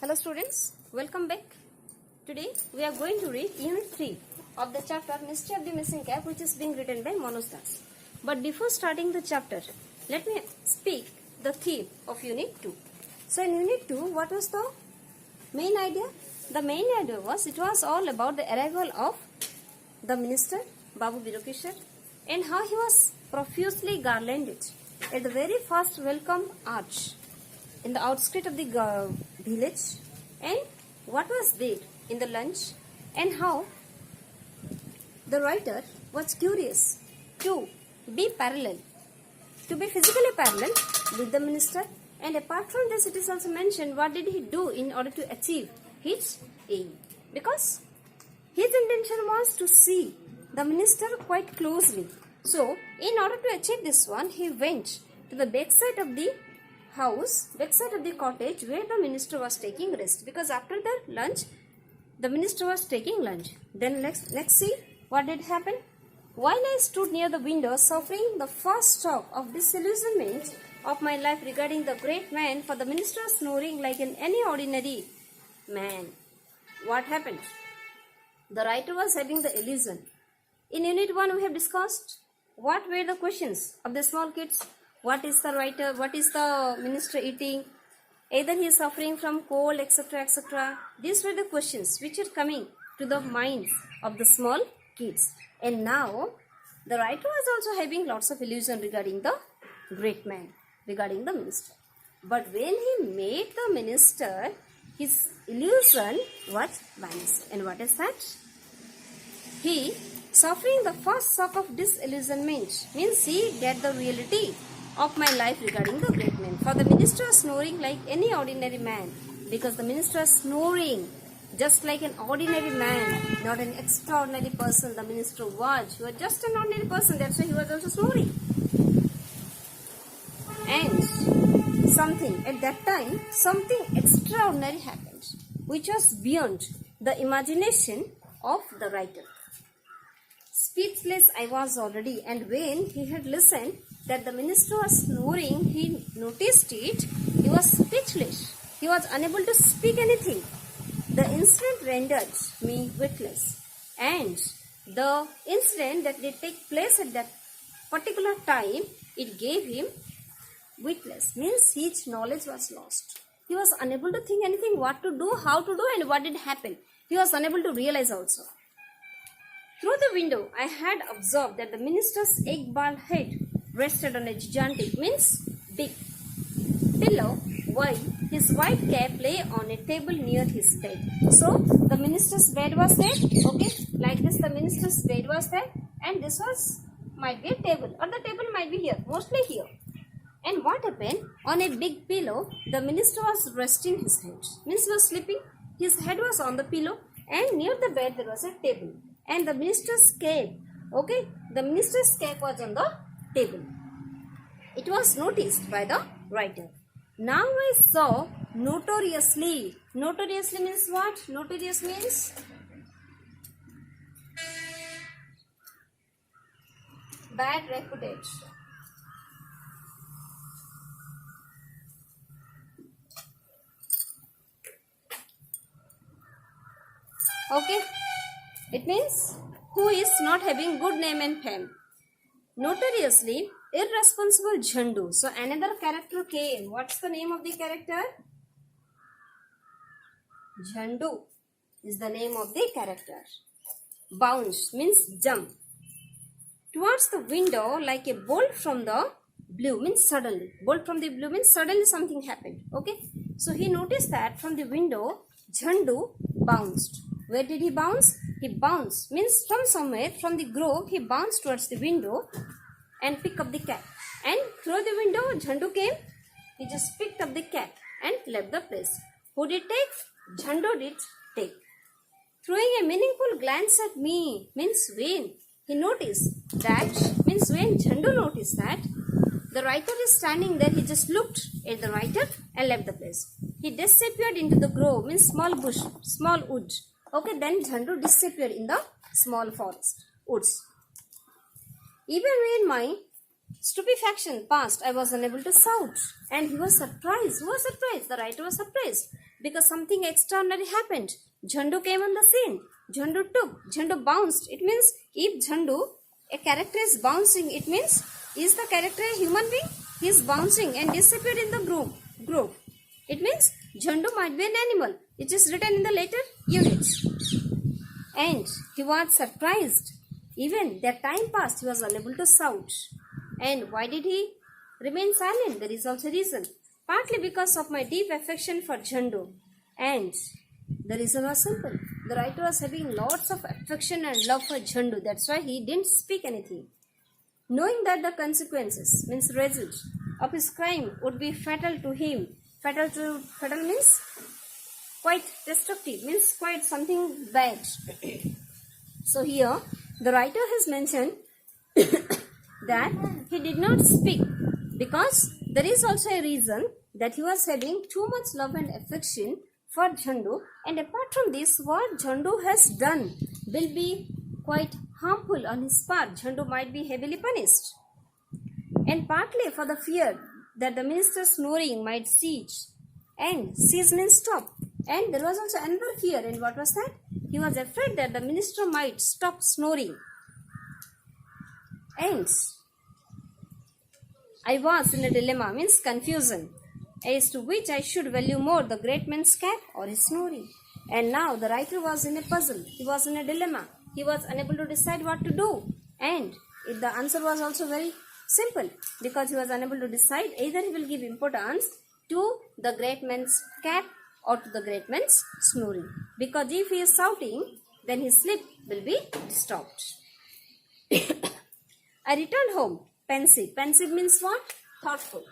Hello students, welcome back. Today we are going to read Unit 3 of the chapter Mystery of the Missing Cap, which is being written by Manoj Das. But before starting the chapter, let me speak the theme of Unit 2. So in Unit 2, what was the main idea? The main idea was, it was all about the arrival of the minister, Babu Birokeshwar, and how he was profusely garlanded at the very first welcome arch in the outskirts of the village, and what was there in the lunch, and how the writer was curious to be physically parallel with the minister. And apart from this, it is also mentioned what did he do in order to achieve his aim, because his intention was to see the minister quite closely. So in order to achieve this one, he went to the backside of the backside of the cottage where the minister was taking rest, because after the lunch the minister was taking lunch. Then let's see what did happen. While I stood near the window, suffering the first shock of disillusionment of my life regarding the great man, for the minister was snoring like any ordinary man. What happened? The writer was having the illusion. In Unit 1 we have discussed what were the questions of the small kids. What is the minister eating? Either he is suffering from cold, etc., etc. These were the questions which are coming to the minds of the small kids. And now the writer was also having lots of illusion regarding the great man, regarding the minister. But when he met the minister, his illusion was vanished. And what is that? He suffering the first shock of disillusionment, means he get the reality of my life regarding the great man. For the minister was snoring like any ordinary man, because the minister was snoring just like an ordinary man, not an extraordinary person. The minister was. He was just an ordinary person. That's why he was also snoring. And at that time, something extraordinary happened, which was beyond the imagination of the writer. Speechless I was already, and when he had listened that the minister was snoring, he noticed it. He was speechless. He was unable to speak anything. The incident rendered me witless, and the incident that did take place at that particular time, it gave him witless, means his knowledge was lost. He was unable to think anything, what to do, how to do, and what did happen. He was unable to realize also. Through the window, I had observed that the minister's egg-bald head rested on a gigantic, means big pillow, while his white cap lay on a table near his bed. So the minister's bed was there, okay, like this the minister's bed was there, and this was might be a table, or the table might be here, mostly here. And what happened? On a big pillow, the minister was resting his head, means he was sleeping, his head was on the pillow, and near the bed there was a table, and the minister's cap, okay, the minister's cap was on the table. It was noticed by the writer. Now I saw notoriously means what? Notorious means bad reputed. Okay, it means who is not having good name and fame. Notoriously irresponsible Jhandu. So another character came. What's the name of the character? Jhandu is the name of the character. Bounce means jump towards the window like a bolt from the blue, means suddenly. Bolt from the blue means suddenly something happened. Okay, so he noticed that from the window Jhandu bounced. Where did he bounce? He bounced, means from somewhere, from the grove, he bounced towards the window and picked up the cap. And through the window, Jhandu came. He just picked up the cap and left the place. Who did take? Jhandu did take. Throwing a meaningful glance at me, means when he noticed that, means when Jhandu noticed that the writer is standing there, he just looked at the writer and left the place. He disappeared into the grove, means small bush, small wood. Okay, then Jhandu disappeared in the small forest, woods. Even when my stupefaction passed, I was unable to shout. And he was surprised. Who was surprised? The writer was surprised because something extraordinary happened. Jhandu came on the scene. Jhandu bounced. It means if Jhandu, a character is bouncing, it means is the character a human being? He is bouncing and disappeared in the group. It means Jhandu might be an animal. It is written in the later units. And he was surprised. Even that time passed, he was unable to shout. And why did he remain silent? There is also a reason. Partly because of my deep affection for Jhandu. And the reason was simple. The writer was having lots of affection and love for Jhandu. That's why he didn't speak anything. Knowing that the consequences, means result, of his crime would be fatal to him. Fatal means quite destructive, means quite something bad. So here, the writer has mentioned that he did not speak because there is also a reason that he was having too much love and affection for Jhandu, and apart from this, what Jhandu has done will be quite harmful on his part. Jhandu might be heavily punished, and partly for the fear that the minister's snoring might cease, and cease means stop. And there was also another fear, and what was that? He was afraid that the minister might stop snoring. And I was in a dilemma, means confusion, as to which I should value more, the great man's cap or his snoring. And now the writer was in a puzzle. He was in a dilemma. He was unable to decide what to do. And the answer was also very simple, because he was unable to decide either he will give importance to the great man's cap or to the great man's snoring. Because if he is shouting, then his sleep will be disturbed. I returned home, pensive. Pensive means what? Thoughtful.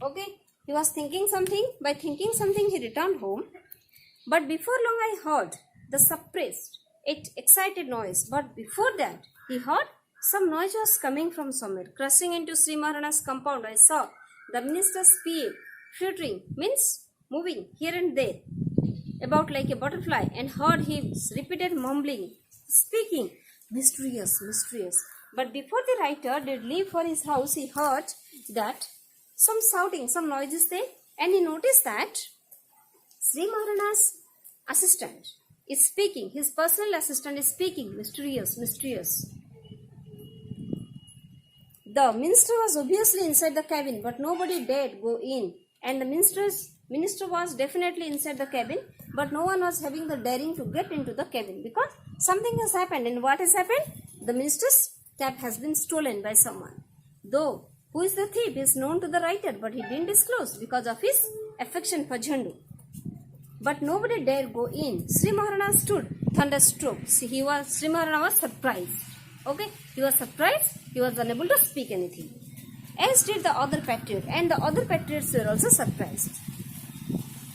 Okay, he was thinking something. By thinking something, he returned home. But before long, I heard the suppressed, excited noise. But before that, he heard some noise was coming from somewhere. Crossing into Sri Maharana's compound, I saw the minister's spear fluttering, means moving here and there, about like a butterfly, and heard his repeated mumbling, speaking, mysterious, mysterious. But before the writer did leave for his house, he heard that some shouting, some noises there, and he noticed that Sri Maharana's assistant is speaking, his personal assistant is speaking, mysterious, mysterious. The minister was obviously inside the cabin, but nobody dared go in. And the minister was definitely inside the cabin, but no one was having the daring to get into the cabin because something has happened. And what has happened? The minister's cap has been stolen by someone. Though who is the thief is known to the writer, but he didn't disclose because of his affection for Jhandu. But nobody dared go in. Sri Maharana stood thunderstruck. Sri Maharana was surprised. Okay, he was surprised. He was unable to speak anything. As did the other patriot, and the other patriots were also surprised.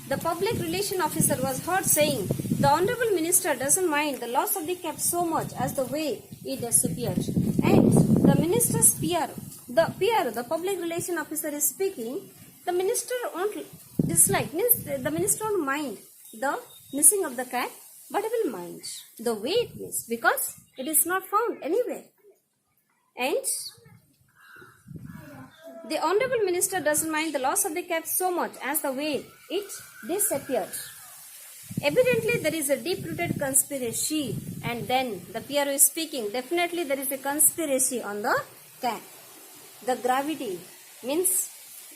The public relation officer was heard saying, "The honorable minister doesn't mind the loss of the cap so much as the way it disappeared." And the minister's PR, the public relation officer is speaking. The minister won't dislike, means the minister won't mind the missing of the cap, but he will mind the way it is because it is not found anywhere. And the honorable minister doesn't mind the loss of the cap so much as the way it disappeared. Evidently, there is a deep-rooted conspiracy. And then the PRO is speaking. Definitely, there is a conspiracy on the cap. The gravity means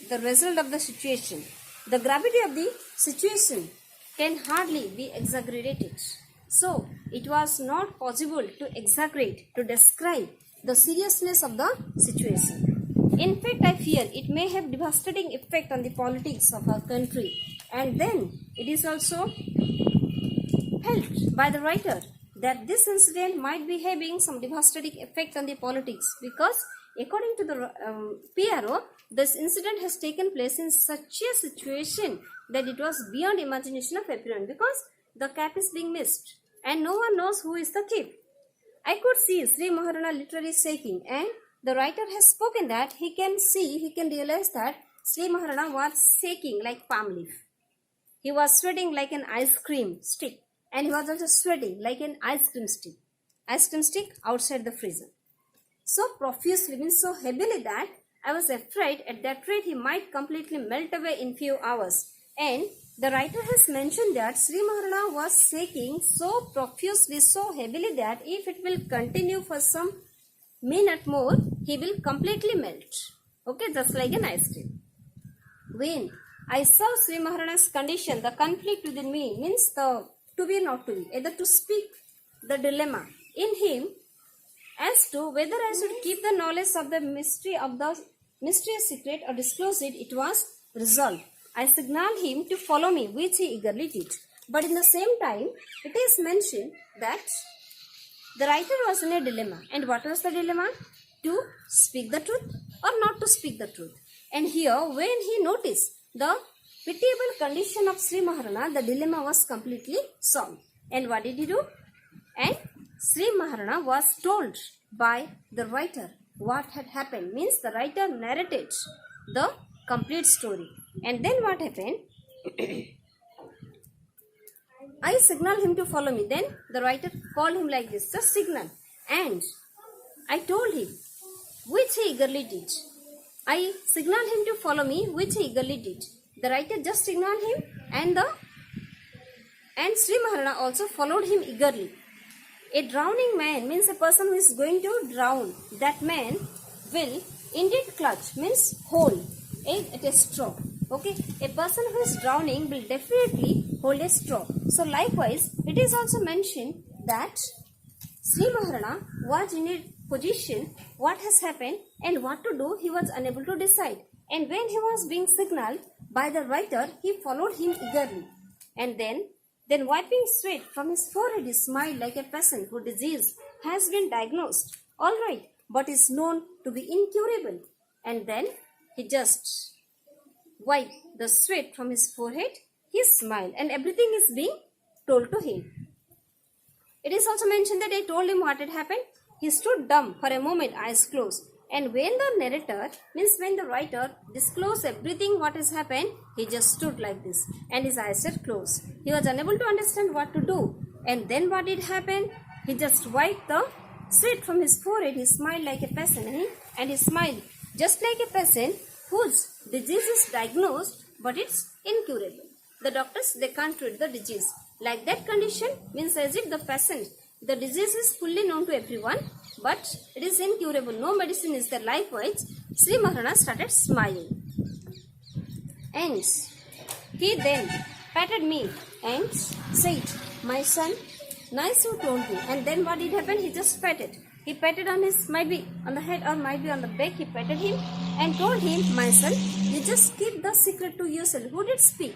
the result of the situation. The gravity of the situation can hardly be exaggerated. So, it was not possible to exaggerate, to describe the seriousness of the situation. In fact, I fear it may have devastating effect on the politics of our country. And then it is also felt by the writer that this incident might be having some devastating effect on the politics because according to the PRO, this incident has taken place in such a situation that it was beyond imagination of everyone because the cap is being missed and no one knows who is the thief. I could see Sri Maharana literally shaking, and the writer has spoken that he can realize that Sri Maharana was shaking like palm leaf. He was sweating like an ice cream stick, and he was also sweating like an ice cream stick outside the freezer. So profusely, means so heavily that I was afraid at that rate he might completely melt away in few hours. And the writer has mentioned that Sri Maharana was shaking so profusely, so heavily that if it will continue for some minute more, he will completely melt. Okay, just like an ice cream. When I saw Sri Maharana's condition, the conflict within me, means the to be or not to be, either to speak, the dilemma in him as to whether I should keep the knowledge of the mysterious secret or disclose it, it was resolved. I signaled him to follow me, which he eagerly did. But in the same time, it is mentioned that the writer was in a dilemma. And what was the dilemma? To speak the truth or not to speak the truth. And here, when he noticed the pitiable condition of Sri Maharana, the dilemma was completely solved. And what did he do? And Sri Maharana was told by the writer what had happened. Means the writer narrated the complete story. And then what happened? I signaled him to follow me. Then the writer called him like this, just signal. And I told him, which he eagerly did. I signaled him to follow me, which he eagerly did. The writer just signaled him, and Sri Maharana also followed him eagerly. A drowning man means a person who is going to drown. That man will indeed clutch, means hold at a straw. Okay, a person who is drowning will definitely hold a straw. So likewise, it is also mentioned that Sri Maharana was in a position, what has happened and what to do, he was unable to decide. And when he was being signaled by the writer, he followed him eagerly. And then wiping sweat from his forehead, he smiled like a peasant whose disease has been diagnosed, all right, but is known to be incurable. And then he just wiped the sweat from his forehead, he smiled, and everything is being told to him. It is also mentioned that I told him what had happened. He stood dumb for a moment, eyes closed. And when the narrator, means when the writer, disclosed everything what has happened, he just stood like this and his eyes were closed. He was unable to understand what to do. And then what did happen? He just wiped the sweat from his forehead. He smiled like a peasant, and he smiled just like a peasant whose disease is diagnosed but it's incurable. The doctors, they can't treat the disease. Like that condition means as if the peasant, the disease is fully known to everyone, but it is incurable. No medicine is there. Likewise, Sri Maharana started smiling. And he then patted me and said, "My son, nice you told me." And then what did happen? He just patted. He patted on his, might be on the head or might be on the back. He patted him and told him, "My son, you just keep the secret to yourself." Who did speak?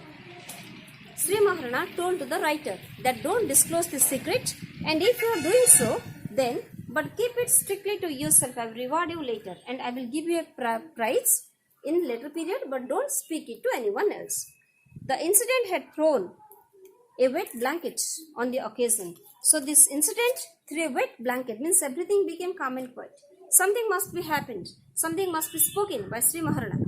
Sri Maharana told to the writer that don't disclose the secret, and if you are doing so, then but keep it strictly to yourself. I will reward you later, and I will give you a prize in later period, but don't speak it to anyone else. The incident had thrown a wet blanket on the occasion. So this incident threw a wet blanket, means everything became calm and quiet. Something must be happened. Something must be spoken by Sri Maharana.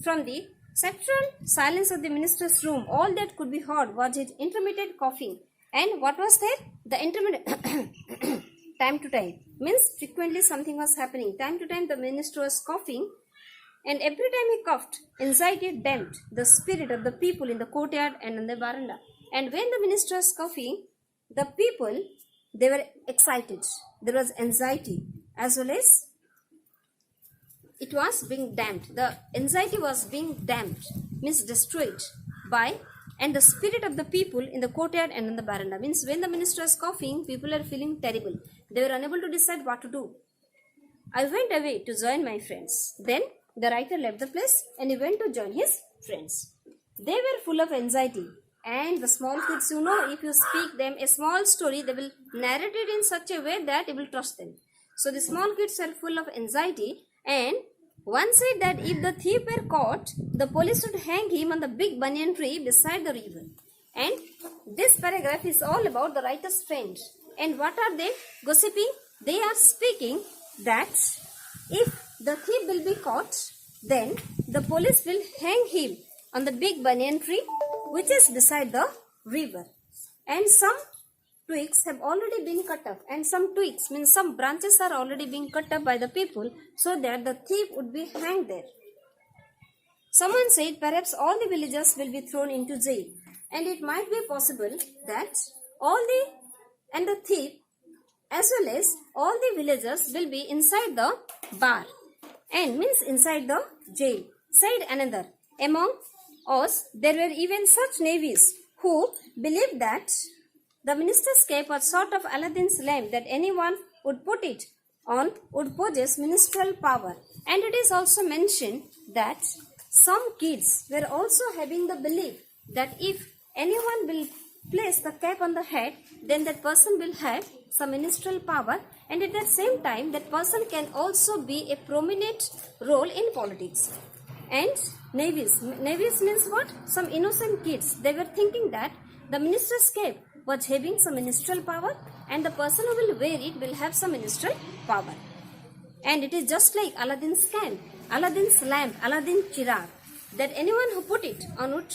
From the sepulchral silence of the minister's room, all that could be heard was his intermittent coughing. And what was there? The intermittent time to time, means frequently something was happening. Time to time the minister was coughing, and every time he coughed, anxiety damped the spirit of the people in the courtyard and in the veranda. And when the minister was coughing, the people, they were excited. There was anxiety as well as it was being damped. The anxiety was being damped, means destroyed by, and the spirit of the people in the courtyard and in the veranda. Means when the minister was coughing, people are feeling terrible. They were unable to decide what to do. I went away to join my friends. Then the writer left the place and he went to join his friends. They were full of anxiety. And the small kids, you know, if you speak them a small story, they will narrate it in such a way that you will trust them. So the small kids are full of anxiety, and one said that if the thief were caught, the police would hang him on the big banyan tree beside the river. And this paragraph is all about the writer's friend. And what are they gossiping? They are speaking that if the thief will be caught, then the police will hang him on the big banyan tree which is beside the river. And some twigs have already been cut up, and some twigs means some branches are already being cut up by the people so that the thief would be hanged there. Someone said perhaps all the villagers will be thrown into jail, and it might be possible that the thief as well as all the villagers will be inside the bar, and means inside the jail. Said another, among us there were even such navvies who believed that the minister's cape was sort of Aladdin's lamp, that anyone would put it on would possess ministerial power. And it is also mentioned that some kids were also having the belief that if anyone will place the cap on the head, then that person will have some ministerial power, and at the same time that person can also be a prominent role in politics. And navvies means what? Some innocent kids, they were thinking that the minister's cape was having some ministerial power, and the person who will wear it will have some ministerial power. And it is just like Aladdin's lamp, Aladdin's chirag, that anyone who put it on would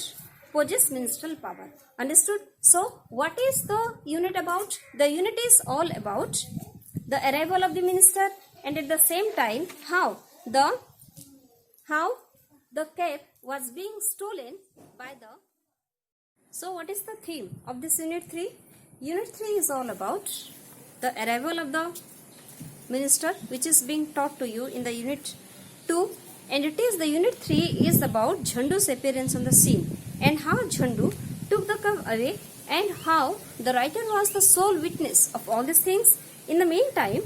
possess ministerial power. Understood? So, what is the unit about? The unit is all about the arrival of the minister, and at the same time how the cape was being stolen by the. So, what is the theme of this unit 3? Unit 3 is all about the arrival of the minister, which is being taught to you in the unit 2, and it is the unit 3 is about Jhandu's appearance on the scene, and how Jhandu took the cup away, and how the writer was the sole witness of all these things. In the meantime,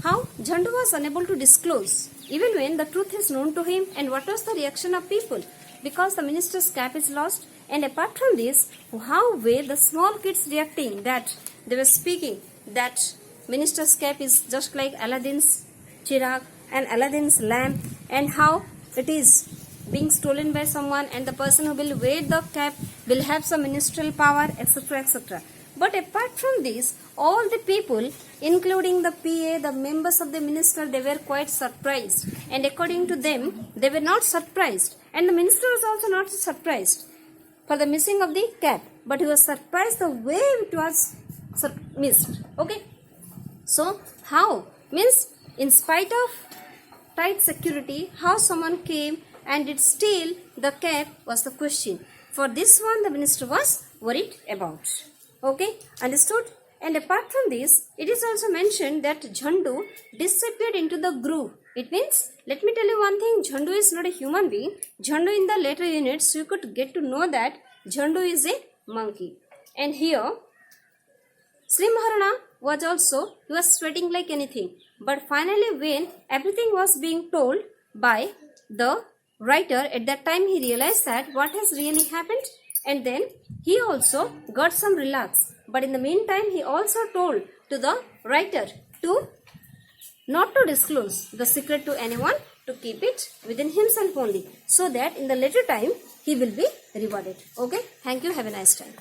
how Jhandu was unable to disclose even when the truth is known to him, and what was the reaction of people because the minister's cap is lost. And apart from this, how were the small kids reacting, that they were speaking that minister's cap is just like Aladdin's chirag and Aladdin's lamp, and how it is being stolen by someone, and the person who will wear the cap will have some ministerial power, etc., etc. But apart from this, all the people, including the PA, the members of the minister, they were quite surprised, and according to them, they were not surprised, and the minister was also not surprised for the missing of the cap, but he was surprised the way it was missed. Okay, so how means in spite of tight security, how someone came and did steal the cap was the question. For this one, the minister was worried about. Okay, understood? And apart from this, it is also mentioned that Jhandu disappeared into the groove. It means, let me tell you one thing, Jhandu is not a human being. Jhandu, in the later units, you could get to know that Jhandu is a monkey. And here, Sri Maharana was also, he was sweating like anything. But finally, when everything was being told by the writer, at that time he realized that what has really happened, and then he also got some relax. But in the meantime, he also told to the writer to not to disclose the secret to anyone, to keep it within himself only, so that in the later time he will be rewarded. Okay, thank you, have a nice time.